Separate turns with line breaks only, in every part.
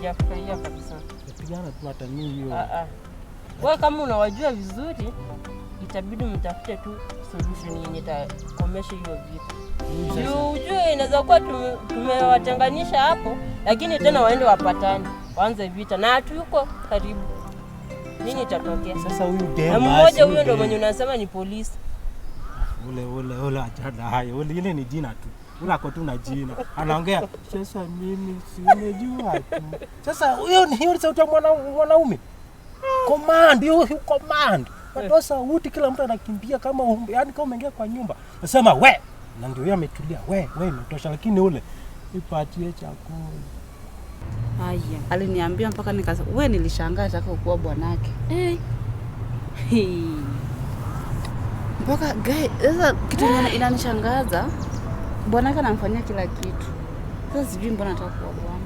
sijafurahia kabisa.
Tupigana tu hata mimi hiyo.
Wewe kama unawajua vizuri, itabidi mtafute tu solution yenye itakomesha hiyo vita. Ujue inaweza kuwa tumewatenganisha hapo, lakini tena waende wapatane, waanze vita na yuko karibu. Nini itatokea?
Sasa huyu dema.
Na mmoja huyo ndio mwenye unasema ni polisi.
Ule ajada hayo. Ile ni jina tu. Ule ako tu na jina. Anaongea, "Sasa mimi si nimejua tu." Sasa hiyo ni sauti ya mwanaume. Command, you command. Watoa sauti kila mtu anakimbia kama yani kama umeingia kwa nyumba. Nasema we, na ndio yeye ametulia. We imetosha, lakini ule ipatie chakula.
Haya, aliniambia mpaka nikasema, "Wewe nilishangaa ataka kuwa bwanake." Mpaka sasa kitu inanishangaza, bwanake anamfanyia kila kitu. Sasa sijui mbona anataka kuwa bwana.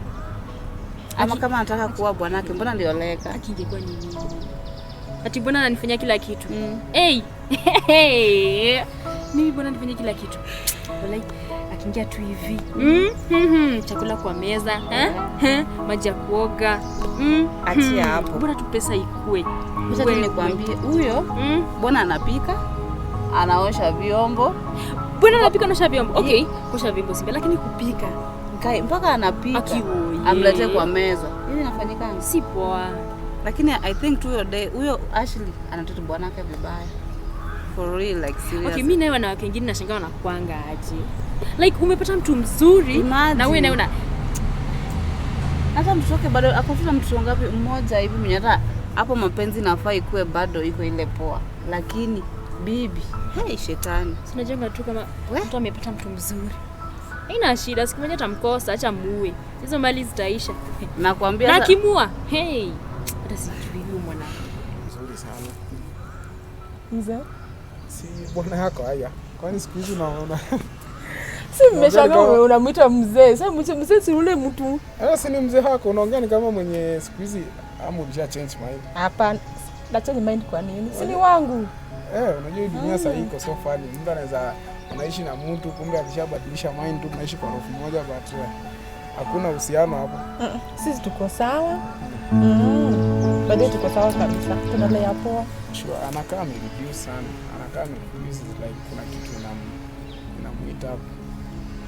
Ama kama anataka kuwa bwanake, mbona alioleka?
Akingekuwa ni nini? Ati bwana ananifanyia kila kitu. Mimi bwana ananifanyia kila kitu. Wallahi akiingia tu hivi. Chakula kwa meza, maji ya kuoga.
Achia hapo.
Bwana tu pesa ikue.
Acha nikwambie, huyo bwana anapika, anaosha vyombo.
Bwana anapika na osha vyombo. Okay, kuosha vyombo simba, lakini kupika
mpaka anapika amlete kwa meza. Hivi inafanyika
si poa.
Lakini I think huyo Asley anatoto bwanake vibaya. For real, like serious.
Okay, mimi naye wanawake wengine nashangaa wanakuanga aje. Like umepata mtu mzuri na wewe naona
hata mtoke bado akafuta mtu ngapi mmoja hivi mwenye hata hapo mapenzi nafaa ikue bado iko ile poa. Lakini bibi, shetani.
Tunajenga tu kama mtu amepata mtu mzuri. Haina shida, siku moja atamkosa, acha muue. Hizo mali zitaisha.
Nakwambia
na kimua. Hata sijui huyo mwanangu.
Nzuri sana.
Mzee?
Si bwana yako haya. Kwani siku hizi unaona?
Si mmeshangaa unamuita mzee. Sasa mzee si yule mtu.
Si ni mzee wako, unaongea ni kama mwenye siku hizi ama ulisha change mind.
Hapana. Na change mind kwa nini? Si ni wangu.
Unajua dunia sasa iko so funny. Mtu anaweza unaishi na mtu kumbe alishabadilisha mind tu, unaishi kwa rofu moja but hakuna uhusiano hapo.
Sisi tuko sawa. Bado tuko sawa kabisa. Tunalea poa.
Sure, anakaa amereduce sana. Anakaa amereduce like kuna kitu inamuita.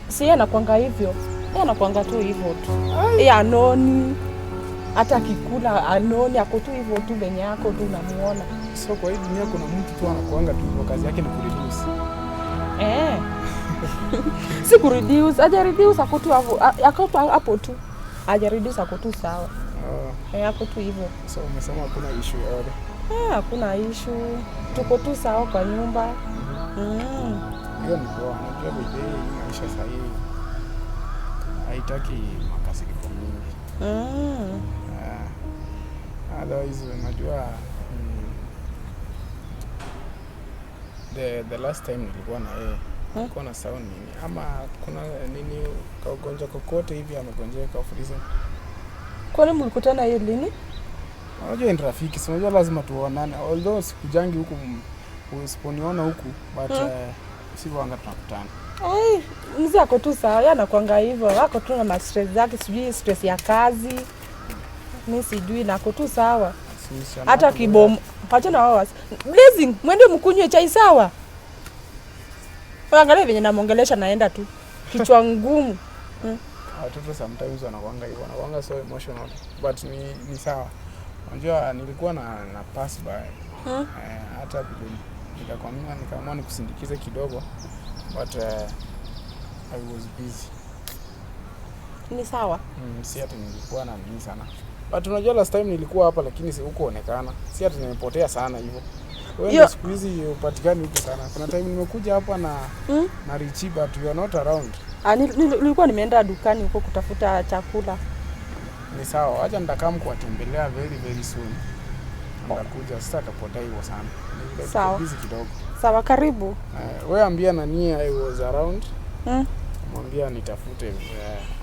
Si yeye anakuanga hivyo. Yeye anakuanga tu hivyo tu. Yeye anoni. Hata akikula anoni ako tu hivyo tu venye yako tu unamuona.
So kwa hii dunia kuna mtu tu anakuanga tu hivyo, kazi yake ni kureduce.
Si kureduce, aja reduce ako tu hapo tu. Aja reduce ako tu sawa. Hapo tu hivyo.
So umesema hakuna issue yoyote?
Hakuna issue. Tuko tu sawa kwa nyumba.
Hiyo ni poa. Unajua bidii maisha sahihi haitaki makasiriko mingi. Otherwise unajua the last time nilikuwa na yeye nilikuwa na sound nini ama kuna nini kaugonja kokote hivi amegonjeka ofisi.
Kwa nini mlikutana yeye lini?
Unajua ni rafiki, so unajua lazima tuonane. Although sikujangi huku usiponiona huku but sivanga tunakutana.
Mzee ako tu sawa, yeye anakuanga hivyo. Ako tu na stress zake, sijui stress ya kazi. Mimi sijui na ako tu sawa. Hata kibomu. Acha na wao. Blessing, mwende mkunywe chai sawa. Angalia venye namongelesha naenda tu. Kichwa ngumu.
Watoto sometimes wanakuanga hivyo, wanakuanga so emotional but ni sawa. Unajua nilikuwa na pass by. Hata nikakwambia nikaamua nikusindikize kidogo but I was busy.
Ni sawa.
Si ati nilikuwa na nini sana. But unajua last time nilikuwa hapa lakini si hukuonekana. Si ati nimepotea sana hivyo. Wewe siku hizi upatikani huko sana. Kuna time nimekuja hapa na Richie but you are not around.
Nilikuwa nimeenda dukani huko kutafuta chakula.
Ni sawa, acha nitakaa kuwatembelea very soon. Nitakuja sasa tapotea hivyo sana.
Sawa.
Busy kidogo.
Sawa, karibu.
Wewe ambia nani I was around. Mwambia nitafute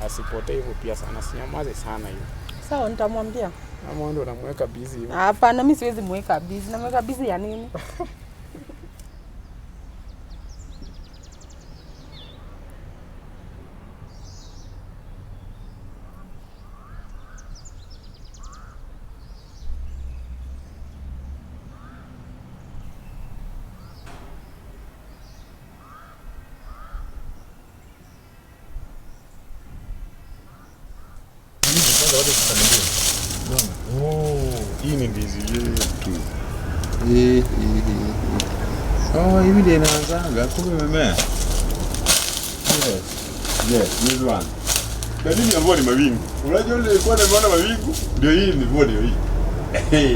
asipotee hivyo pia sana. Sinyamaze sana hiyo.
Sawa, nitamwambia.
Ama ndo namweka busy hivyo.
Hapana, mimi siwezi mweka busy. Namweka busy ya nini?
waje kusalimia. Oh, hii ni ndizi yetu. Oh, hivi ndio inaanzaga kumbe imemea. Yes, this one. Kadini ambayo ni mawingu. Unajua ile ilikuwa nimeona mawingu, ndio hii ni bodi hii.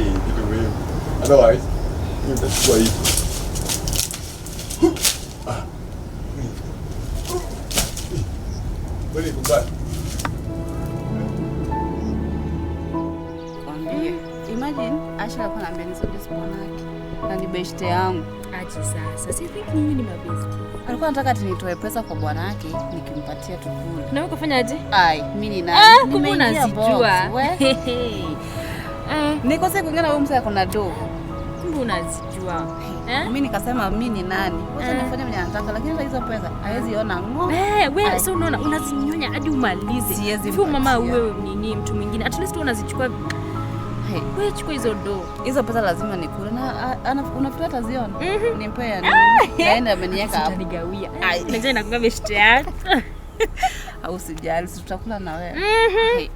Kitu muhimu. Otherwise, hiyo itachukua hii. Bali kubali.
Imagine Asha alikuwa ananiambia nisome sponaki na ni beshte yangu.
Aje sasa. Si think nyinyi ni mabesti.
Alikuwa anataka ati nitoe pesa kwa bwana yake nikimpatia tukule.
Na wewe kufanya aje?
Ai, mimi ni nani?
Kumbe unazijua.
Niko sasa kuingana wewe msaya kuna do.
Kumbe unazijua.
Mimi nikasema mimi ni nani? Wacha nifanye mwenye anataka lakini hizo pesa haiwezi ona ngo.
Wewe sio unaona unazinyonya hadi umalize.
Siwezi.
Fua mama wewe nini mtu mwingine. At least unazichukua. Wewe chukua hizo do.
Hizo pesa lazima nikule na unafikiri ataziona? Nimpea nini? Naenda ameniweka hapo.
Utanigawia. Najua inakuwa beshte yako.
Au sijali, tutakula na wewe.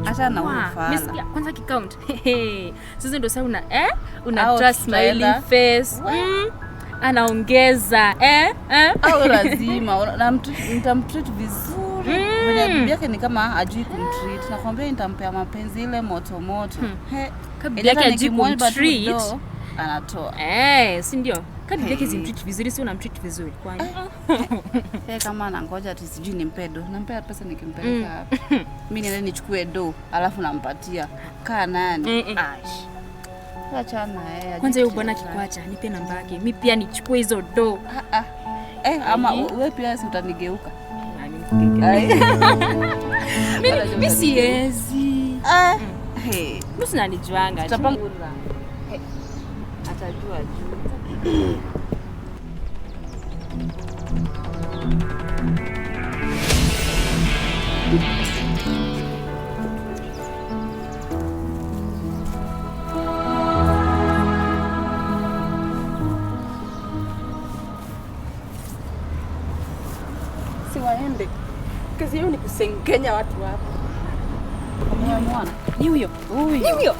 Acha na unafala.
Kwanza kicount. Sasa ndio sasa una trust smiling face. Anaongeza
au lazima nitamtreat vizuri. Mwenye bibi yake ni kama ajui kumtreat. Nakwambia nitampea mapenzi ile moto moto.
Bibi yake ajui kumtreat
anatoa.
Si ndio? Kadi bibi yake zimtreat vizuri, si unamtreat vizuri kwani?
Kama anangoja ati sijui nimpe do. Nampea pesa nikimpeleka hapa. Mimi niende nichukue do, alafu nampatia. Kaa nani? Achana
kwanza yule bwana kikwacha, nipe namba yake. Mimi pia nichukue hizo do.
Ama wewe pia si utanigeuka.
Mimi siwezi. Mimi sinanijuanga.
Tutapanga. Atajua juu.
Waende. Kazi yao ni kusengenya watu hapa.
Unamwona?
Ni huyo.
Ni huyo.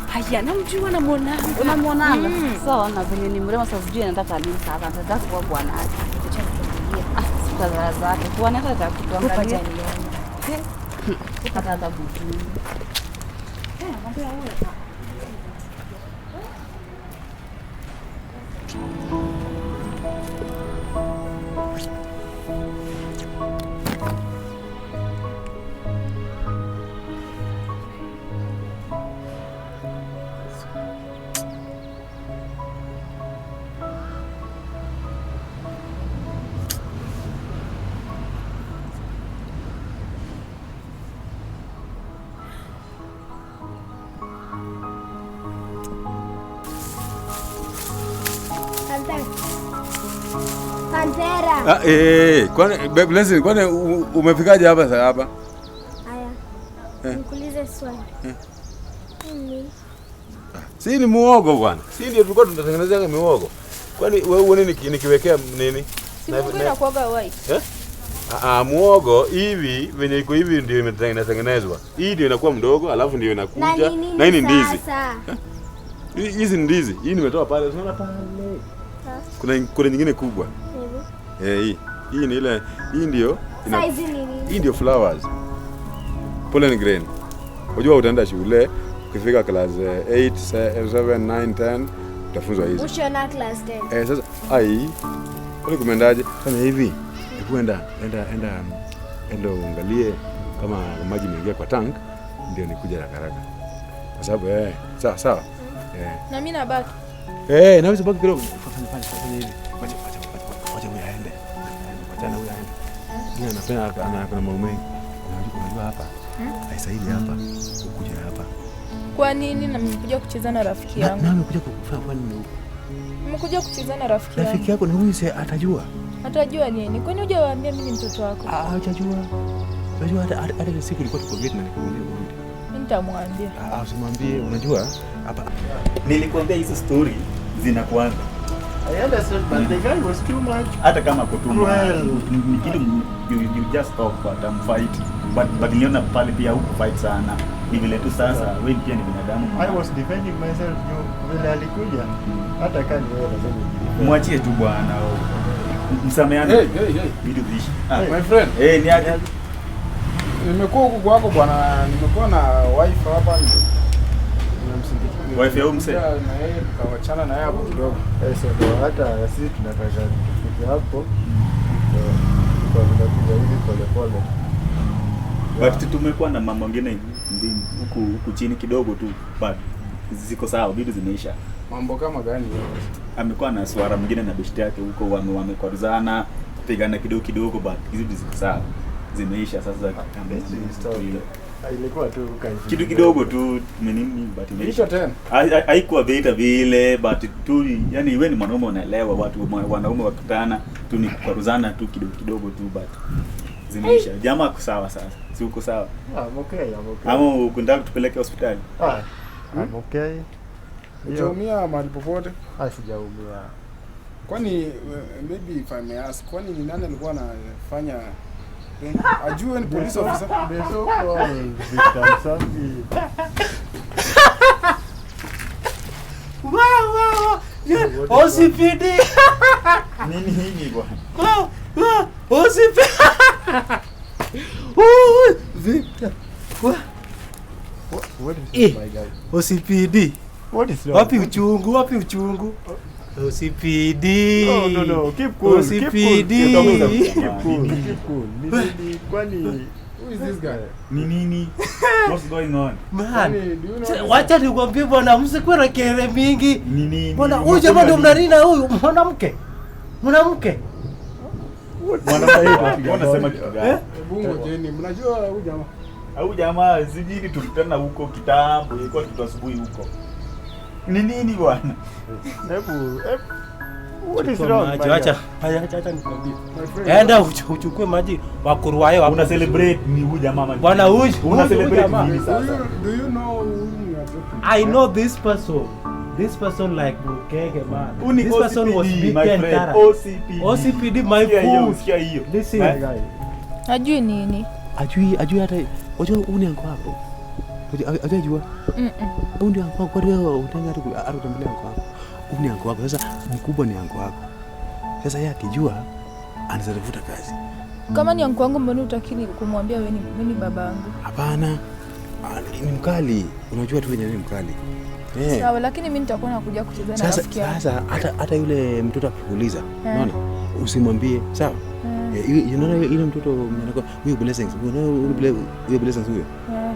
Haya, namjua na muona.
Unamwonanga? Sawa, na venye ni mrembo sasa sijui anataka nini sasa. Anataka kuwa bwana wake. Acha kufikiria. Sitazaa zake. Bwana hata atakuangalia. Hata atabutu. Nakwambia wewe.
Kwani umefikaje hapa sasa hapa?
Haya. Nikuulize swali.
Si ni muogo bwana. Si ndio tulikuwa tunatengenezea muogo. Kwani wewe uone nikiwekea nini?
Si muogo inakuwa white.
Muogo hivi venye iko hivi ndio imetengenezwa. Hii ndio inakuwa mdogo alafu ndio inakuja. Na hii ni ndizi. Hizi ndizi. Hii nimetoa pale. Unaona pale. Kuna nyingine kubwa. Hii ni ile, hii ndio hii ndio flowers. Pollen grain. Unajua utaenda shule ukifika class 8, 7, 9, 10 utafunzwa hizi.
Ushona class 10.
Sasa wewe kumendaje? Fanya hivi. Enda uangalie kama maji mengia kwa tank ndio nikuja haraka. Kwa sababu sawa.
Na mimi nabaki.
Na wewe baki kidogo. Fanya hivi. Wacha uende. Wachana huyu aende. Yeye anapenda kuna mambo mengi. Unajua hapa. Haisaidi hapa. Ukuja hapa.
Kwa nini na nimekuja kucheza na rafiki yangu?
Na nimekuja kufanya nini?
Nimekuja kucheza na rafiki yangu.
Rafiki yako na huyu atajua.
Atajua nini? Kwani hujawaambia mimi ni mtoto wako?
Hajajua. Unajua hata siku ilikuwa tuko gate na nikamwambia urudi.
Nitamwambia.
Usimwambie, unajua hapa nilikwambia hizo story zinakuanza.
I understand, but the guy was too much.
Hata kama kutuma ni kitu you just talk but fight. But niliona pale pia huko fight sana. Ni vile tu sasa wewe pia ni binadamu.
I was defending myself vile alikuja. Hata kani wewe lazima
mwachie tu bwana. Msameane.
Hey.
Vitu vishi.
My friend.
Ni aje?
Nimekuwa huko kwako bwana, nimekuwa na wife hapa
Wife ya mse.
Na yeye tukawachana na yeye hapo kidogo.
so hata sisi tunataka kufika hapo. Kwa tunakuja hivi pole.
But tumekuwa na mambo mengine huku chini kidogo tu, but ziko sawa, vitu zimeisha.
Mambo kama gani wewe?
Amekuwa na swara mwingine na beshte yake huko, wamekwaruzana kupigana kidogo, but hizo ziko sawa, zimeisha sasa.
Ilikuwa tu
kitu kidogo tu nini, but imeisha
tena.
Haikuwa vita vile, but tu yani wewe ni mwanaume unaelewa, watu wanaume wakutana tu ni kukwaruzana tu kidogo tu, but zimeisha. Jamaa kwa sawa sasa. Si uko sawa?
I'm okay.
Ama ukunda kutupeleke hospitali?
I'm okay.
Hujaumia mahali popote?
Sijaumia.
Kwani maybe if I may ask, kwani ni nani alikuwa anafanya ajue ni police officer?
Beso kwa victim safi. Wow. OCPD.
Nini hii bwana?
OCPD. Victor. What is my guy? OCPD. What is wrong? Wapi uchungu? OCPD. No. Keep cool. OCPD. Keep cool. Kwani
who is this guy?
Nini? What's going on?
Man. Wacha nikwambie bwana, msikuwe na kelele mingi.
Nini?
Bwana, huyu jamaa ndio mnanina huyu mwanamke. Mwanamke
wanasema kitu gani?
Bungo jeni, mnajua huyu jamaa?
Huyu jamaa sijini tulikutana huko kitambo, ilikuwa kitu asubuhi huko. Ni nini bwana?
Hebu what is wrong? Acha nikwambie. Enda uchukue maji wakuruaye
una celebrate ni huyu jamaa mama.
Bwana huyu
una celebrate nini sasa?
Do you know
I know this person. This person like Bukege man.
This person was big and OCPD
my fool.
Sikia hiyo.
Listen guy.
Ajui nini?
Ajui hata unajua uni yangu hapo. Unajua? Uni yangu kwa leo utanga hata kutembelea yangu. Uni yangu hapo sasa mkubwa ni yangu hapo. Sasa yeye akijua anaweza kuvuta kazi.
Kama ni yangu wangu mbona utakini kumwambia wewe ni baba yangu?
Hapana. Ni mkali. Unajua tu wenyewe ni mkali.
Sawa, lakini mimi nitakuwa nakuja kucheza na rafiki yangu.
Sasa hata yule mtoto akikuuliza, unaona? Usimwambie, sawa? Unaona ile mtoto mnako huyo blessings, huyo blessings huyo.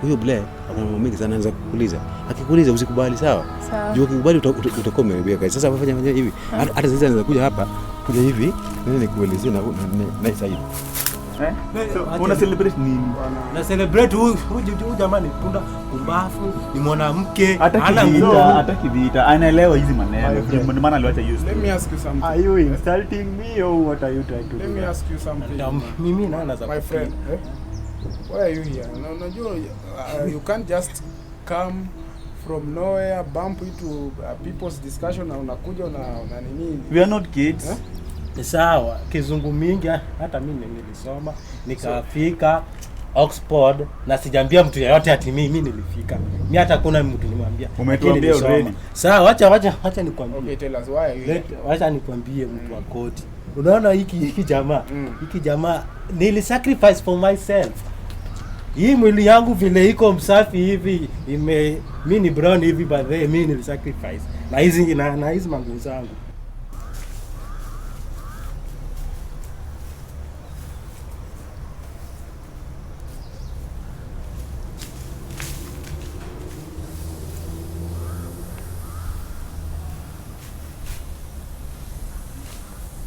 Huyo blessing ana mambo mengi sana anaanza kukuuliza. Akikuuliza usikubali, sawa? Jua ukikubali utakuwa umerudia kazi. Sasa wafanya hivi. Hata sasa anaweza kuja hapa, kuja hivi, nini nikuelezea na sasa hivi. Una celebrate nini?
Na celebrate huyu jamani punda kumbafu ni mwanamke
hata kivita anaelewa hizi maneno ndio maana aliacha hiyo.
Let me ask you something.
Are you insulting me or what are you trying to do?
Let me ask you something.
Mimi naanza
my friend, why are you here? Unajua you can't just come from nowhere bump into people's discussion na unakuja na nini?
We are not kids.
Sawa, kizungu mingi hata mimi nilisoma nikafika Oxford na sijambia mtu yeyote ati mimi nilifika. Mimi hata kuna mtu nimwambia.
Umetuambia already.
Sawa, acha nikwambie.
Okay, tell us why are you here?
Acha nikwambie mtu wa koti. Unaona hiki jamaa nilisacrifice for myself. Hii mwili yangu vile iko msafi hivi mimi ni brown hivi by the way mimi nilisacrifice. Na hizi manguo zangu.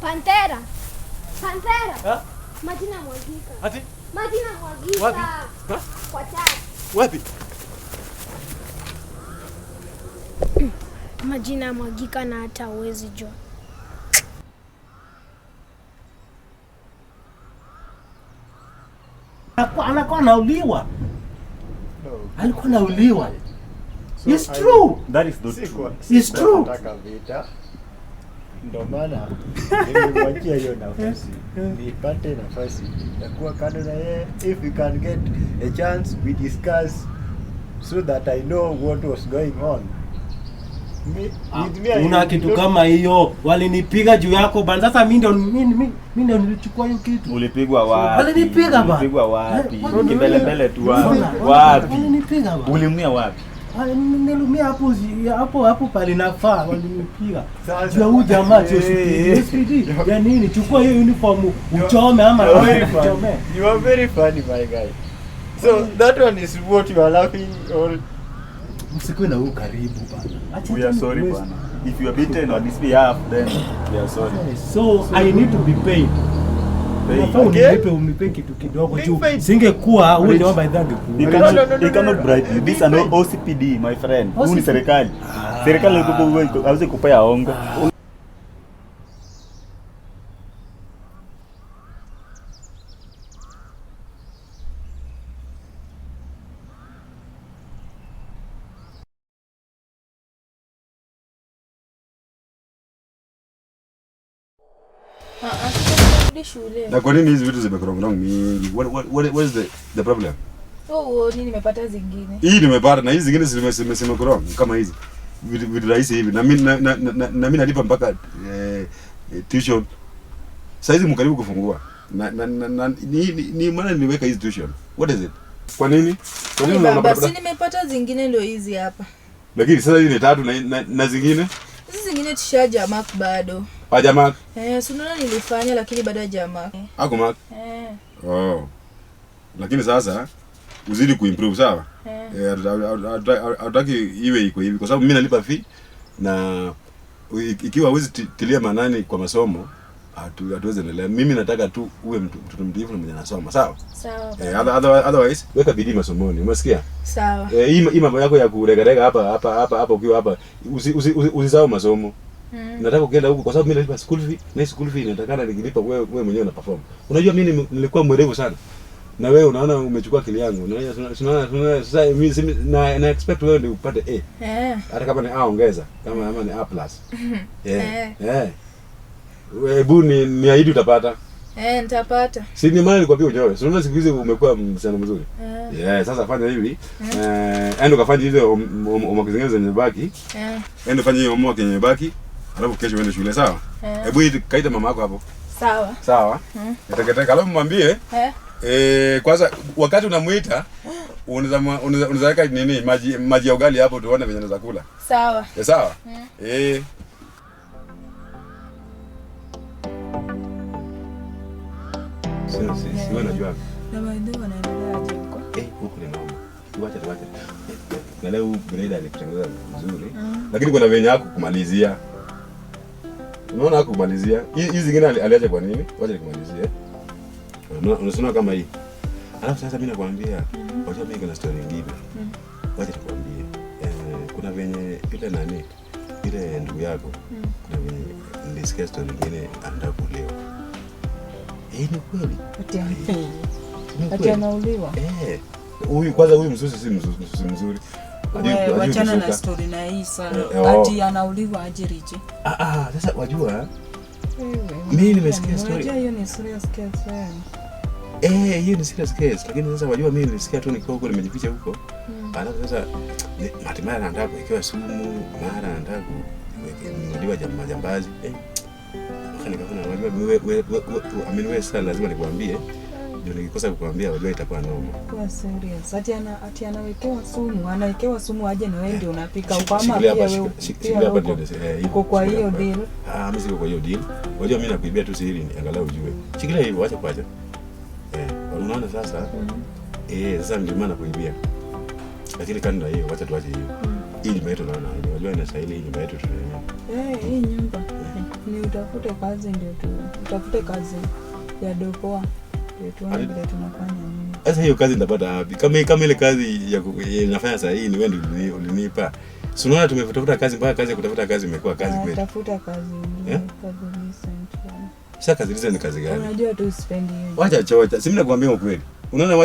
Pantera.
Ha?
Maji na mwagika.
Ati?
Maji na mwagika.
Wapi? Ha?
Kwa tatu.
Wapi?
Maji na mwagika na hata uwezi jua.
Anakuwa anauliwa. alikuwa nauliwa. It's true.
That is not
Sikuwa-
It's
sikuwa
true.
nataka vita. Ndio maana nilimwachia hiyo nafasi. Nipate nafasi ya kuwa kando na yeye. If we can get a chance, we discuss so that I know what was going on.
Una kitu kama hiyo, walinipiga juu yako bana. Sasa mimi ndio nilichukua hiyo kitu.
ulipigwa wapi?
Walinipiga bana.
Ulipigwa wapi?
Walinipiga.
Kimbelembele tu wapi?
Walinipiga bana.
Ulimia wapi?
Nilumia hapo pale nafaa, walinipiga.
Sasa
Juu huyu jamaa CSPD. Ya nini? Chukua hiyo uniform uchome ama uchome.
You are very funny, my guy. So that one is what you are laughing or
Msikuwe na huyu karibu bana.
We are sorry bana. If you are beaten on this behalf, then we are sorry.
So I need to be paid.
Okay.
Unipe kitu kidogo
Being
juu
paid.
singekuwa huyu ndio ambaye
He
dhangekuwa.
cannot, he cannot bribe you. This is an OCPD, my friend. Huu ni serikali. Serikali hawezi kupea hongo.
Shule.
Na kwa nini hizi vitu zimekorongwa mingi? What is the problem?
Nini nimepata zingine?
Hii nimepata na hizi zingine zimekorongwa kama hizi. Vitu rahisi hivi. Na mimi nalipa mpaka tuition. Saizi mkaribu kufungua. Ni maana niweka hizi tuition. What is it? Kwa nini? Kwa nini
baba, si nimepata zingine ndio hizi hapa.
Lakini sasa hizi ni tatu na zingine?
Hizi zingine tushaja mark bado.
Haja mark?
Si unaona nilifanya lakini bado haja mark.
Hako mark? Oh. Lakini sasa uzidi kuimprove sawa? Hataki iwe iko hivi kwa sababu mimi nalipa fee na ikiwa huwezi tilia manani kwa masomo hatuwezi endelea. Mimi nataka tu uwe mtoto mtiifu na mwenye anasoma, sawa?
Sawa.
Otherwise weka bidii masomoni, umesikia?
Sawa.
Hii mambo yako ya kuregarega hapa ukiwa hapa usisahau masomo. Nataka ukienda huko kwa sababu mimi nalipa school fee, na school fee inatakana nikilipa wewe mwenyewe una perform. Unajua mimi nilikuwa mwerevu sana. Na wewe unaona umechukua akili yangu. Unaona sasa mimi na expect wewe ndio upate A. Hata kama ni A ongeza, kama ni A+. Hebu ni ahidi utapata.
Nitapata.
Si ni maana nilikwambia ujoe. Unaona siku hizi umekuwa msichana mzuri. Sasa fanya hivi. Endo kafanya hizo homework zingine zenye baki. Endo fanya hiyo homework yenye baki. Alafu kesho uende shule, sawa? Hebu kaita mama yako hapo.
Sawa.
Sawa? Nitakataka alafu mwambie kwanza wakati unamuita unaweza weka nini maji ya ugali hapo tuone venye anaweza kula.
Sawa.
Sawa? Sio najua.
Na maendeleo yanaendeleaje huko?
Huko ni noma. Tuache. Na leo grade alitengeneza vizuri. Lakini kuna venye yako kumalizia. Unaona yako kumalizia. Hizi zingine aliacha kwa nini? Wacha nikumalizie. Unasema kama hii. Alafu sasa mimi nakwambia, wacha mimi kuna story nyingine. Wacha nikwambie. Kuna venye ile ndugu yako. Kuna venye nilisikia story nyingine anataka kuolewa. Ni kweli.
Ati anauliwa.
Huyu msusi si mzuri.
Wachana na story na hii sana. Ati anauliwa aje Richie.
Sasa wajua mimi nimesikia story.
Unajua hiyo ni serious case.
Hiyo ni serious case, lakini sasa wajua mimi nilisikia tu niko huko nimejificha huko. Alafu sasa hatimaye anataka kuwekewa sumu, mara anataka kuwekwa majambazi. Nikafanya wajua wewe sasa lazima nikwambie. Ndio nikikosa kukwambia wajua itakuwa noma.
Kwa serious. Ati anawekewa sumu aje na wewe ndio unapika ukama pia wewe. Uko kwa hiyo deal.
Mimi siko kwa hiyo deal. Wajua mimi nakuibia tu siri angalau ujue. Shikilia hivyo acha kwacha. Unaona sasa? Sasa ndio maana nakuibia. Lakini kando hiyo wacha tuache hiyo. Hii nyumba yetu naona wajua inastahili hii nyumba yetu tunayo.
Hii nyumba. Ni utafute kazi ndio tu. Utafute kazi ya dopoa. Tuone vile tunafanya nini.
Sasa hiyo kazi nitapata wapi? Kama ile kazi ya nafanya saa hii ni wewe ndio ulinipa. Si unaona tumetafuta kazi mpaka kazi ya kutafuta kazi imekuwa kazi kweli.
Tafuta kazi nyingine, kazi recent.
Sasa kazi recent ni kazi gani?
Unajua tu spend hiyo.
Wacha chocha. Si mimi nakwambia ukweli.
Unaona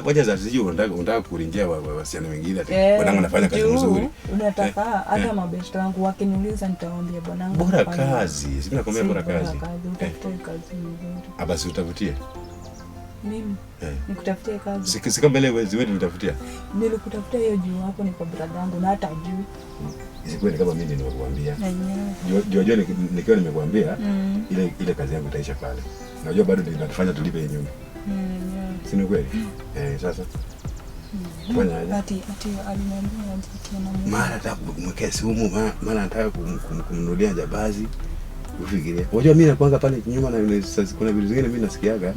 wacha za sijui unataka kuringia wasichana wengine ati bwanangu anafanya kazi nzuri.
Unataka hata mabeshte wangu wakiniuliza nitawaambia bwanangu.
Bora kazi. Sisi tunakwambia bora kazi.
Utafute kazi nzuri.
Basi utafutie.
Mimi nikutafutie kazi.
Sika mbele wewe nitafutia.
Nilikutafutia hiyo juu hapo ni kwa brother yangu na hata juu.
Isikweli kama mimi nimekuambia. Jua nikiwa nimekuambia ile kazi yangu itaisha pale. Unajua bado ninatufanya tulipe hii nyumba. Si ni kweli? Sasa. Fanya aje?
Ati alimwambia ati
mara nataka kumwekea sumu, mara nataka kumnunulia jabazi. Ufikirie. Unajua mimi nakuanga pale nyuma na kuna vitu zingine mimi nasikiaga.